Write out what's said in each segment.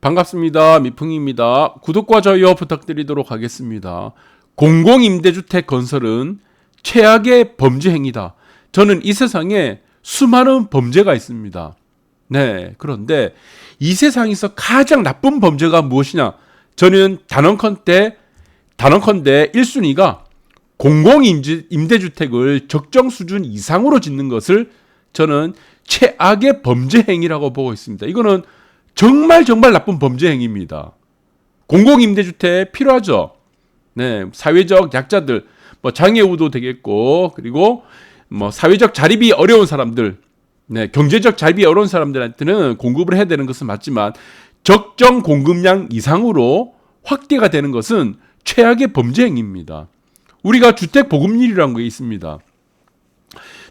반갑습니다. 미풍입니다. 구독과 좋아요 부탁드리도록 하겠습니다. 공공임대주택 건설은 최악의 범죄 행위다. 저는 이 세상에 수많은 범죄가 있습니다. 네, 그런데 이 세상에서 가장 나쁜 범죄가 무엇이냐? 저는 단언컨대 1순위가 공공임대주택을 적정 수준 이상으로 짓는 것을 저는 최악의 범죄 행위라고 보고 있습니다. 이거는 정말 나쁜 범죄 행위입니다. 공공임대주택 필요하죠. 네, 사회적 약자들, 장애우도 되겠고, 그리고 사회적 자립이 어려운 사람들, 네, 경제적 자립이 어려운 사람들한테는 공급을 해야 되는 것은 맞지만 적정 공급량 이상으로 확대가 되는 것은 최악의 범죄 행위입니다. 우리가 주택 보급률이라는 게 있습니다.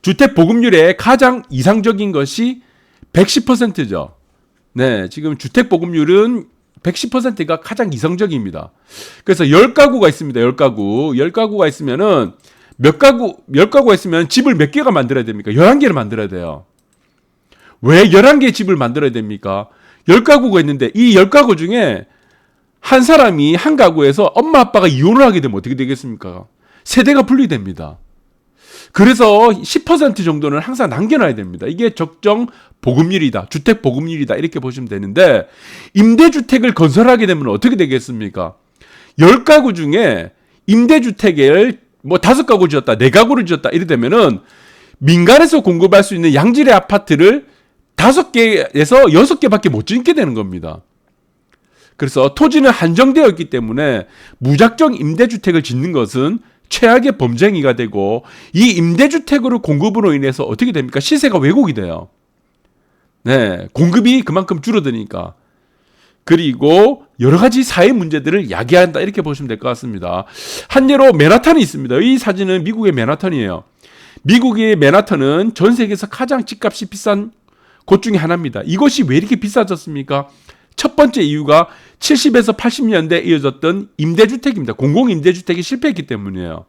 주택 보급률의 가장 이상적인 것이 110%죠. 네, 지금 주택 보급률은 110%가 가장 이상적입니다. 그래서 10가구가 있습니다. 10가구가 있으면은 몇 가구가 있으면 집을 몇 개가 만들어야 됩니까? 11개를 만들어야 돼요. 왜 11개의 집을 만들어야 됩니까? 10가구가 있는데 이 10가구 중에 한 사람이 한 가구에서 엄마 아빠가 이혼을 하게 되면 어떻게 되겠습니까? 세대가 분리됩니다. 그래서 10% 정도는 항상 남겨놔야 됩니다. 이게 적정 보급률이다. 주택 보급률이다. 이렇게 보시면 되는데 임대주택을 건설하게 되면 어떻게 되겠습니까? 10가구 중에 임대주택을 5가구 지었다. 4가구를 지었다. 이래 되면은 민간에서 공급할 수 있는 양질의 아파트를 5개에서 6개밖에 못 짓게 되는 겁니다. 그래서 토지는 한정되어 있기 때문에 무작정 임대주택을 짓는 것은 최악의 범죄 행위가 되고 이 임대주택으로 공급으로 인해서 어떻게 됩니까? 시세가 왜곡이 돼요. 네, 공급이 그만큼 줄어드니까. 그리고 여러 가지 사회 문제들을 야기한다 이렇게 보시면 될 것 같습니다. 한 예로 맨하탄이 있습니다. 이 사진은 미국의 맨하탄이에요. 미국의 맨하탄은 전 세계에서 가장 집값이 비싼 곳 중에 하나입니다. 이것이 왜 이렇게 비싸졌습니까? 첫 번째 이유가 70에서 80년대에 이어졌던 임대주택입니다. 공공임대주택이 실패했기 때문이에요.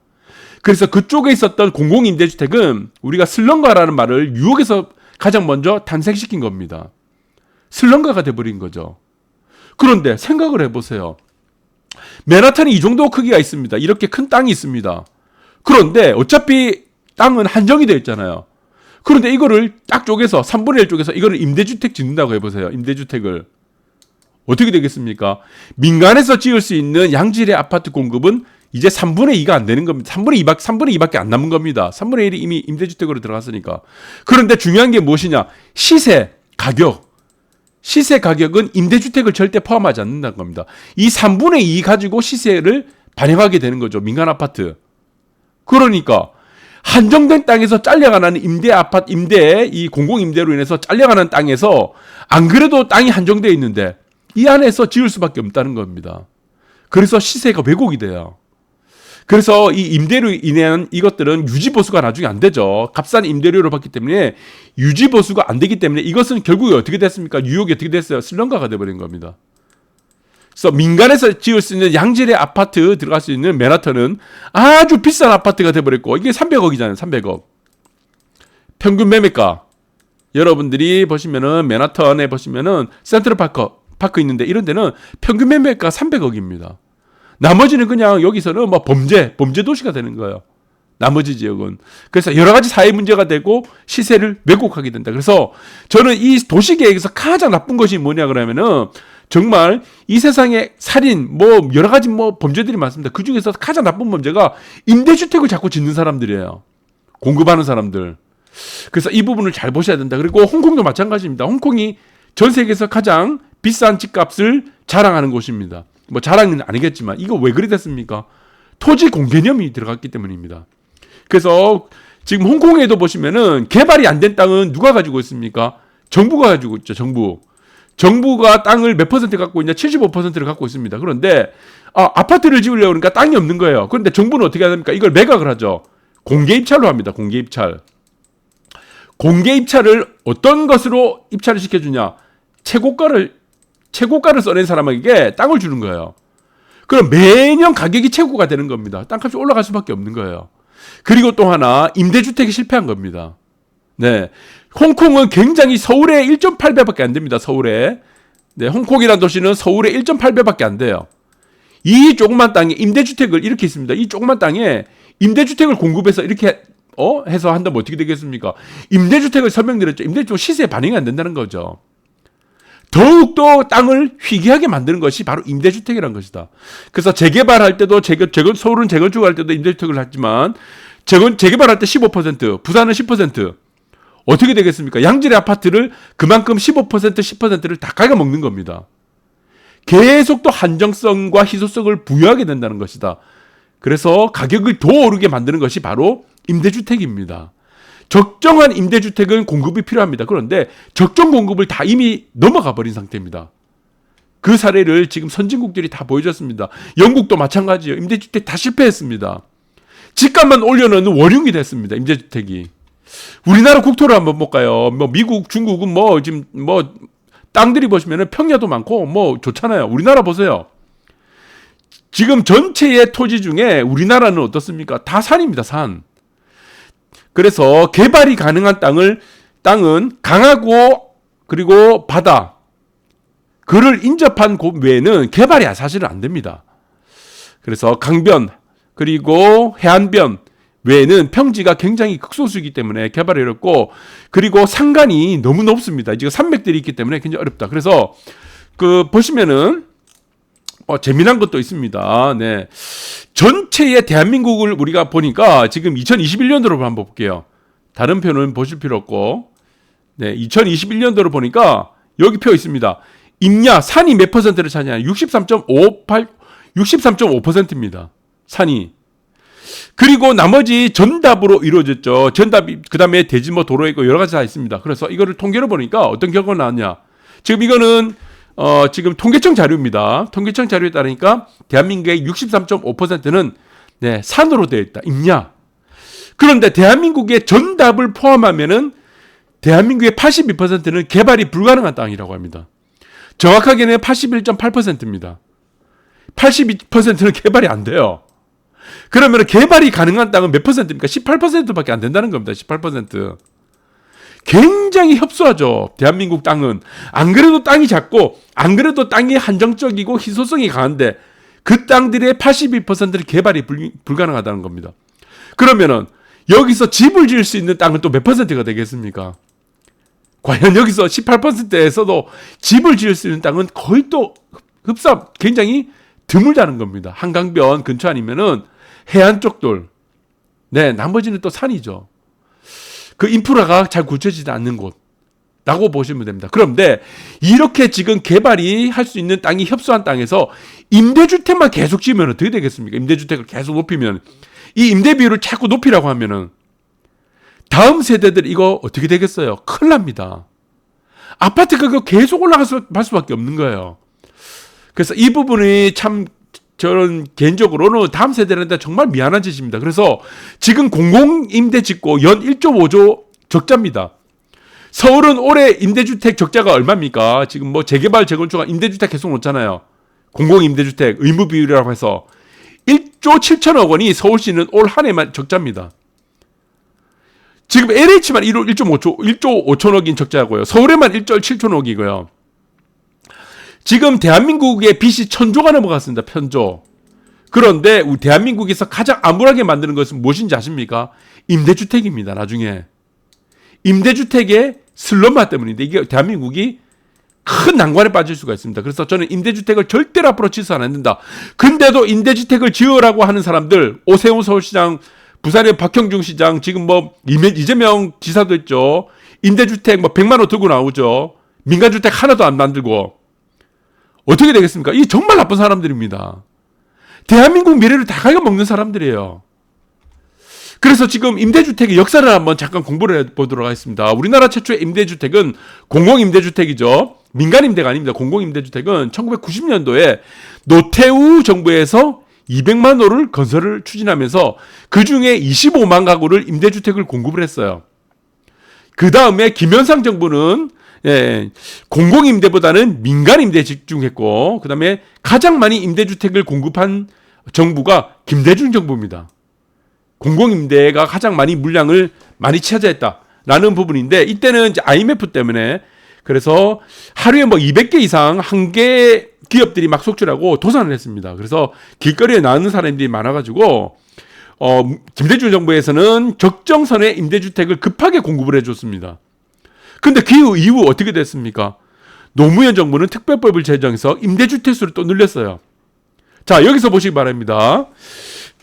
그래서 그쪽에 있었던 공공임대주택은 우리가 슬럼가라는 말을 뉴욕에서 가장 먼저 탄생시킨 겁니다. 슬럼가가 돼버린 거죠. 그런데 생각을 해보세요. 맨하탄이 이 정도 크기가 있습니다. 이렇게 큰 땅이 있습니다. 그런데 어차피 땅은 한정이 되어 있잖아요. 그런데 이거를 딱 쪼개서 3분의 1 쪼개서 이거를 임대주택 짓는다고 해보세요. 임대주택을. 어떻게 되겠습니까? 민간에서 지을 수 있는 양질의 아파트 공급은 이제 3분의 2가 안 되는 겁니다. 3분의 2밖에 안 남은 겁니다. 3분의 1이 이미 임대주택으로 들어갔으니까. 그런데 중요한 게 무엇이냐? 시세, 가격. 시세 가격은 임대주택을 절대 포함하지 않는다는 겁니다. 이 3분의 2 가지고 시세를 반영하게 되는 거죠. 민간 아파트. 그러니까 한정된 땅에서 잘려가는 이 공공임대로 인해서 잘려가는 땅에서 안 그래도 땅이 한정되어 있는데 이 안에서 지을 수밖에 없다는 겁니다. 그래서 시세가 왜곡이 돼요. 그래서 이 임대로 인한 이것들은 유지보수가 나중에 안 되죠. 값싼 임대료를 받기 때문에 유지보수가 안 되기 때문에 이것은 결국에 어떻게 됐습니까? 뉴욕이 어떻게 됐어요? 슬럼가가 돼버린 겁니다. 그래서 민간에서 지을 수 있는 양질의 아파트 들어갈 수 있는 맨하탄은 아주 비싼 아파트가 돼버렸고 이게 300억이잖아요. 300억. 평균 매매가 여러분들이 보시면은 맨하탄에 보시면은 센트럴파크 있는데 이런 데는 평균 매매가 300억입니다. 나머지는 그냥 여기서는 범죄 도시가 되는 거예요. 나머지 지역은. 그래서 여러 가지 사회 문제가 되고 시세를 왜곡하게 된다. 그래서 저는 이 도시계획에서 가장 나쁜 것이 뭐냐 그러면은 정말 이 세상에 살인, 여러 가지 범죄들이 많습니다. 그 중에서 가장 나쁜 범죄가 임대주택을 자꾸 짓는 사람들이에요. 공급하는 사람들. 그래서 이 부분을 잘 보셔야 된다. 그리고 홍콩도 마찬가지입니다. 홍콩이 전 세계에서 가장 비싼 집값을 자랑하는 곳입니다. 자랑은 아니겠지만 이거 왜 그리 됐습니까? 토지 공개념이 들어갔기 때문입니다. 그래서 지금 홍콩에도 보시면은 개발이 안 된 땅은 누가 가지고 있습니까? 정부가 가지고 있죠. 정부가 땅을 몇 퍼센트 갖고 있냐? 75%를 갖고 있습니다. 그런데 아파트를 지으려고 그러니까 땅이 없는 거예요. 그런데 정부는 어떻게 합니까? 이걸 매각을 하죠. 공개 입찰로 합니다. 공개 입찰을 어떤 것으로 입찰을 시켜주냐? 최고가를 써낸 사람에게 땅을 주는 거예요. 그럼 매년 가격이 최고가 되는 겁니다. 땅값이 올라갈 수밖에 없는 거예요. 그리고 또 하나 임대주택이 실패한 겁니다. 네, 홍콩은 굉장히 서울에 1.8배밖에 안 됩니다. 서울에 네, 홍콩이라는 도시는 서울의 1.8배밖에 안 돼요. 이 조그만 땅에 임대주택을 이렇게 있습니다. 이 조그만 땅에 임대주택을 공급해서 이렇게 해서 한다면 어떻게 되겠습니까? 임대주택을 설명드렸죠. 임대주택 시세에 반영이 안 된다는 거죠. 더욱더 땅을 희귀하게 만드는 것이 바로 임대주택이라는 것이다. 그래서 재개발할 때도 서울은 재건축할 때도 임대주택을 했지만 재개발할 때 15%, 부산은 10%. 어떻게 되겠습니까? 양질의 아파트를 그만큼 15%, 10%를 다 갉아먹는 겁니다. 계속 또 한정성과 희소성을 부여하게 된다는 것이다. 그래서 가격을 더 오르게 만드는 것이 바로 임대주택입니다. 적정한 임대주택은 공급이 필요합니다. 그런데 적정 공급을 다 이미 넘어가 버린 상태입니다. 그 사례를 지금 선진국들이 다 보여줬습니다. 영국도 마찬가지예요. 임대주택 다 실패했습니다. 집값만 올려놓는 원흉이 됐습니다. 임대주택이. 우리나라 국토를 한번 볼까요? 미국, 중국은 지금 땅들이 보시면은 평야도 많고 좋잖아요. 우리나라 보세요. 지금 전체의 토지 중에 우리나라는 어떻습니까? 다 산입니다. 산. 그래서 개발이 가능한 땅은 강하고 그리고 바다 그를 인접한 곳 외에는 개발이 사실은 안 됩니다. 그래서 강변 그리고 해안변 외에는 평지가 굉장히 극소수이기 때문에 개발이 어렵고 그리고 산간이 너무 높습니다. 지금 산맥들이 있기 때문에 굉장히 어렵다. 그래서 보시면은 재미난 것도 있습니다. 네. 전체의 대한민국을 우리가 보니까 지금 2021년도로 한번 볼게요. 다른 표는 보실 필요 없고, 네. 2021년도로 보니까 여기 표 있습니다. 임야, 산이 몇 퍼센트를 차지하냐? 63.5%입니다. 산이. 그리고 나머지 전답으로 이루어졌죠. 전답이, 그 다음에 대지 도로 있고 여러 가지 다 있습니다. 그래서 이거를 통계로 보니까 어떤 결과가 나왔냐? 지금 이거는 지금 통계청 자료입니다. 통계청 자료에 따르니까 대한민국의 63.5%는 네, 산으로 되어 있다. 임야. 그런데 대한민국의 전답을 포함하면은 대한민국의 82%는 개발이 불가능한 땅이라고 합니다. 정확하게는 81.8%입니다. 82%는 개발이 안 돼요. 그러면 개발이 가능한 땅은 몇 퍼센트입니까? 18%밖에 안 된다는 겁니다. 18%. 굉장히 협소하죠. 대한민국 땅은. 안 그래도 땅이 작고 안 그래도 땅이 한정적이고 희소성이 강한데 그 땅들의 82%는 개발이 불가능하다는 겁니다. 그러면은 여기서 집을 지을 수 있는 땅은 또 몇 퍼센트가 되겠습니까? 과연 여기서 18%에서도 집을 지을 수 있는 땅은 거의 또 굉장히 드물다는 겁니다. 한강변 근처 아니면은 해안 쪽들. 네, 나머지는 또 산이죠. 그 인프라가 잘 굳혀지지 않는 곳라고 보시면 됩니다. 그런데 이렇게 지금 개발이 할 수 있는 땅이 협소한 땅에서 임대주택만 계속 지으면 어떻게 되겠습니까? 임대주택을 계속 높이면 이 임대 비율을 자꾸 높이라고 하면은 다음 세대들 이거 어떻게 되겠어요? 큰일 납니다. 아파트 가격 계속 올라갈 수밖에 없는 거예요. 그래서 이 부분이 참 저는 개인적으로는 다음 세대한테 정말 미안한 짓입니다. 그래서 지금 공공임대 짓고 연 1.5조 적자입니다. 서울은 올해 임대주택 적자가 얼마입니까? 지금 재개발, 재건축, 임대주택 계속 놓잖아요. 공공임대주택 의무 비율이라고 해서 1조 7천억 원이 서울시는 올 한 해만 적자입니다. 지금 LH만 1조 5천억인 적자고요. 서울에만 1조 7천억이고요. 지금 대한민국의 빚이 1,000조가 넘어갔습니다. 1,000조. 그런데 대한민국에서 가장 암울하게 만드는 것은 무엇인지 아십니까? 임대주택입니다. 나중에. 임대주택의 슬럼화 때문인데 이게 대한민국이 큰 난관에 빠질 수가 있습니다. 그래서 저는 임대주택을 절대로 앞으로 지어서는 안 된다. 근데도 임대주택을 지으라고 하는 사람들, 오세훈 서울시장, 부산의 박형중 시장, 지금 이재명 지사도 있죠. 임대주택 100만 원 들고 나오죠. 민간주택 하나도 안 만들고. 어떻게 되겠습니까? 이 정말 나쁜 사람들입니다. 대한민국 미래를 다 갉아먹는 사람들이에요. 그래서 지금 임대주택의 역사를 한번 잠깐 공부를 해보도록 하겠습니다. 우리나라 최초의 임대주택은 공공임대주택이죠. 민간임대가 아닙니다. 공공임대주택은 1990년도에 노태우 정부에서 200만 호를 건설을 추진하면서 그중에 25만 가구를 임대주택을 공급을 했어요. 그 다음에 김현상 정부는 공공임대보다는 민간임대에 집중했고 그 다음에 가장 많이 임대주택을 공급한 정부가 김대중 정부입니다. 공공임대가 가장 많이 물량을 많이 차지했다라는 부분인데 이때는 이제 IMF 때문에 그래서 하루에 뭐 200개 이상 한 개 기업들이 막 속출하고 도산을 했습니다. 그래서 길거리에 나오는 사람들이 많아가지고 김대중 정부에서는 적정선의 임대주택을 급하게 공급을 해줬습니다. 근데 그 이후 어떻게 됐습니까? 노무현 정부는 특별법을 제정해서 임대주택 수를 또 늘렸어요. 자, 여기서 보시기 바랍니다.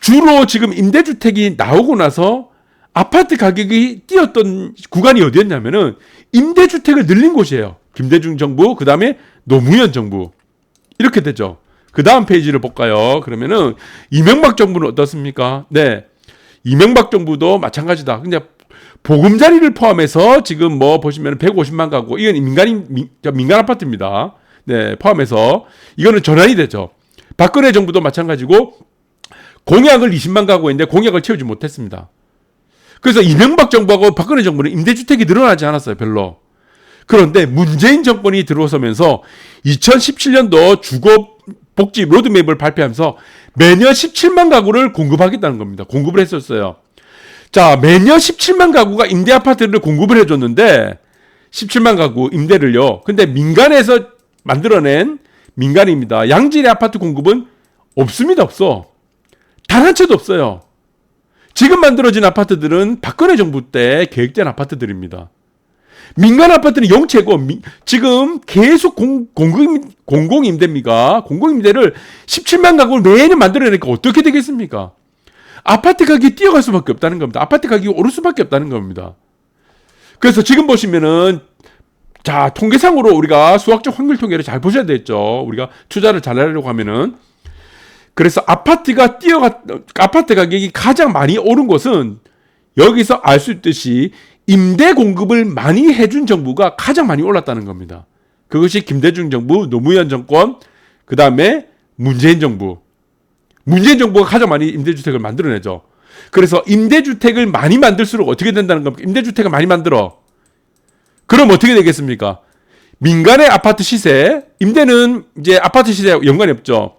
주로 지금 임대주택이 나오고 나서 아파트 가격이 뛰었던 구간이 어디였냐면은 임대주택을 늘린 곳이에요. 김대중 정부, 그 다음에 노무현 정부. 이렇게 되죠. 그 다음 페이지를 볼까요? 그러면은 이명박 정부는 어떻습니까? 네. 이명박 정부도 마찬가지다. 근데 보금자리를 포함해서 지금 뭐 보시면 150만 가구, 이건 민간 아파트입니다. 네, 포함해서 이거는 전환이 되죠. 박근혜 정부도 마찬가지고 공약을 20만 가구인데 공약을 채우지 못했습니다. 그래서 이명박 정부하고 박근혜 정부는 임대주택이 늘어나지 않았어요, 별로. 그런데 문재인 정권이 들어서면서 2017년도 주거복지 로드맵을 발표하면서 매년 17만 가구를 공급하겠다는 겁니다. 공급을 했었어요. 자, 매년 17만 가구가 임대 아파트를 공급을 해줬는데 17만 가구 임대를요. 근데 민간에서 만들어낸 민간입니다. 양질의 아파트 공급은 없습니다. 없어. 단 한 채도 없어요. 지금 만들어진 아파트들은 박근혜 정부 때 계획된 아파트들입니다. 민간 아파트는 영채고 지금 계속 공공임대입니다. 공공임대를 17만 가구를 매년 만들어내니까 어떻게 되겠습니까? 아파트 가격이 뛰어갈 수밖에 없다는 겁니다. 아파트 가격이 오를 수밖에 없다는 겁니다. 그래서 지금 보시면은 자, 통계상으로 우리가 수학적 확률 통계를 잘 보셔야 되겠죠. 우리가 투자를 잘 하려고 하면은. 그래서 아파트 가격이 가장 많이 오른 것은 여기서 알 수 있듯이 임대 공급을 많이 해준 정부가 가장 많이 올랐다는 겁니다. 그것이 김대중 정부, 노무현 정권, 그 다음에 문재인 정부. 문재인 정부가 가장 많이 임대주택을 만들어내죠. 그래서 임대주택을 많이 만들수록 어떻게 된다는 겁니까? 임대주택을 많이 만들어. 그럼 어떻게 되겠습니까? 민간의 아파트 시세, 임대는 이제 아파트 시세와 연관이 없죠.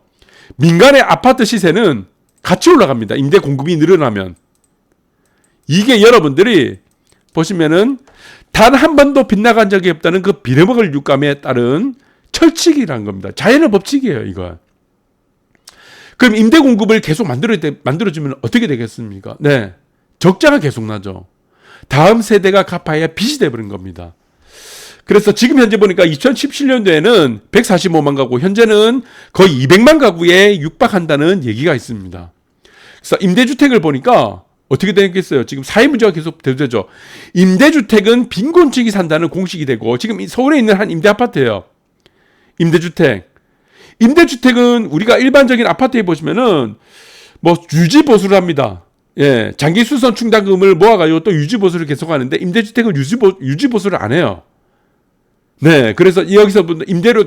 민간의 아파트 시세는 같이 올라갑니다. 임대 공급이 늘어나면. 이게 여러분들이 보시면은 단 한 번도 빗나간 적이 없다는 그 빌어먹을 육감에 따른 철칙이라는 겁니다. 자연의 법칙이에요, 이거. 그럼 임대 공급을 계속 만들어주면 어떻게 되겠습니까? 네. 적자가 계속 나죠. 다음 세대가 갚아야 빚이 돼버린 겁니다. 그래서 지금 현재 보니까 2017년도에는 145만 가구, 현재는 거의 200만 가구에 육박한다는 얘기가 있습니다. 그래서 임대주택을 보니까 어떻게 되겠어요? 지금 사회 문제가 계속 대두되죠. 임대주택은 빈곤층이 산다는 공식이 되고, 지금 서울에 있는 한 임대 아파트예요. 임대주택은 우리가 일반적인 아파트에 보시면은 뭐 유지 보수를 합니다. 예, 장기 수선 충당금을 모아가지고 또 유지 보수를 계속하는데 임대주택은 유지 보수를 안 해요. 네, 그래서 여기서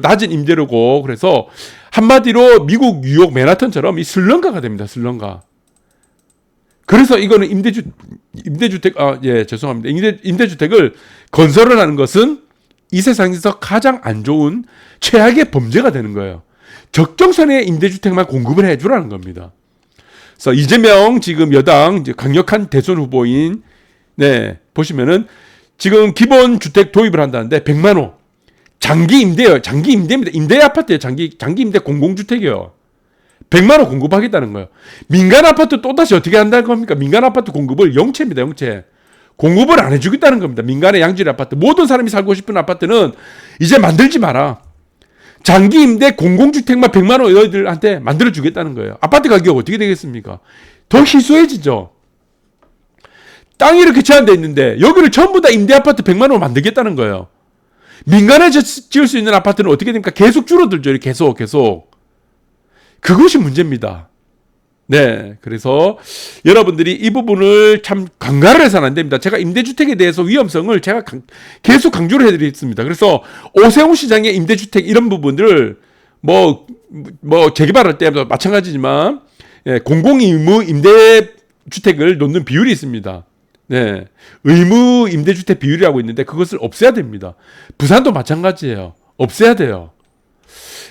낮은 임대료고, 그래서 한마디로 미국 뉴욕 맨하탄처럼 이 슬럼가가 됩니다. 슬럼가. 그래서 이거는 임대주택을 건설을 하는 것은 이 세상에서 가장 안 좋은 최악의 범죄가 되는 거예요. 적정선의 임대주택만 공급을 해주라는 겁니다. 그래서 이재명 지금 여당 이제 강력한 대선 후보인, 네, 보시면은 지금 기본 주택 도입을 한다는데 100만 호. 장기 임대예요. 장기 임대입니다. 임대 아파트예요. 장기 임대 공공주택이에요. 100만 원 공급하겠다는 거예요. 민간 아파트 또다시 어떻게 한다는 겁니까? 민간 아파트 공급을 영체입니다. 영체. 공급을 안 해주겠다는 겁니다. 민간의 양질 아파트. 모든 사람이 살고 싶은 아파트는 이제 만들지 마라. 장기 임대 공공주택만 100만 원 너희들한테 만들어주겠다는 거예요. 아파트 가격 어떻게 되겠습니까? 더 희소해지죠. 땅이 이렇게 제한되어 있는데 여기를 전부 다 임대 아파트 100만 원 만들겠다는 거예요. 민간에 지을 수 있는 아파트는 어떻게 됩니까? 계속 줄어들죠. 계속. 그것이 문제입니다. 네. 그래서 여러분들이 이 부분을 참 간과를 해서는 안 됩니다. 제가 임대주택에 대해서 위험성을 제가 계속 강조를 해드렸습니다. 그래서 오세훈 시장의 임대주택 이런 부분들을 뭐 재개발할 때도 마찬가지지만, 예, 공공의무 임대주택을 놓는 비율이 있습니다. 네. 의무 임대주택 비율이라고 있는데 그것을 없애야 됩니다. 부산도 마찬가지예요. 없애야 돼요.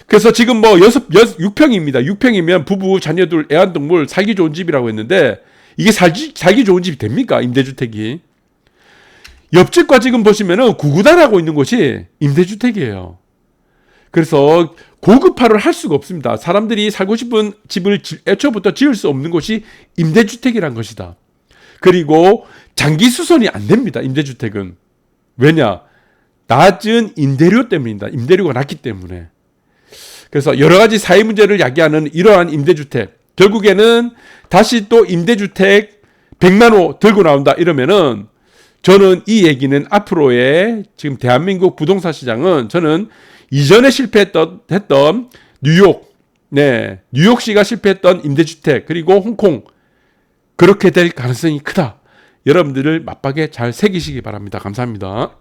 그래서 지금 뭐 6평입니다. 6평이면 부부, 자녀들, 애완동물 살기 좋은 집이라고 했는데 이게 살기 좋은 집이 됩니까? 임대주택이. 옆집과 지금 보시면은 구구단하고 있는 곳이 임대주택이에요. 그래서 고급화를 할 수가 없습니다. 사람들이 살고 싶은 집을 애초부터 지을 수 없는 곳이 임대주택이란 것이다. 그리고 장기 수선이 안 됩니다. 임대주택은. 왜냐? 낮은 임대료 때문입니다. 임대료가 낮기 때문에. 그래서 여러 가지 사회 문제를 야기하는 이러한 임대주택. 결국에는 다시 또 임대주택 100만 호 들고 나온다 이러면은 저는 이 얘기는 앞으로의 지금 대한민국 부동산 시장은 저는 이전에 실패했던 뉴욕, 뉴욕시가 실패했던 임대주택 그리고 홍콩 그렇게 될 가능성이 크다. 여러분들을 맞박에 잘 새기시기 바랍니다. 감사합니다.